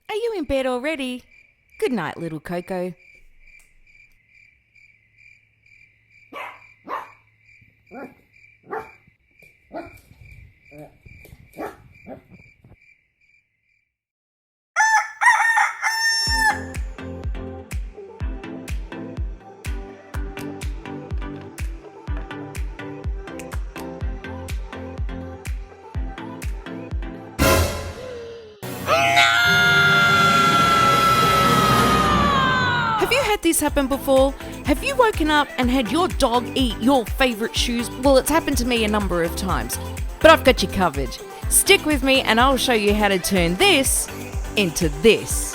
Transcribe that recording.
Are you in bed already? Good night, little Coco. Have you had this happen before? Have you woken up and had your dog eat your favourite shoes? Well, it's happened to me a number of times, but I've got you covered. Stick with me and I'll show you how to turn this into this.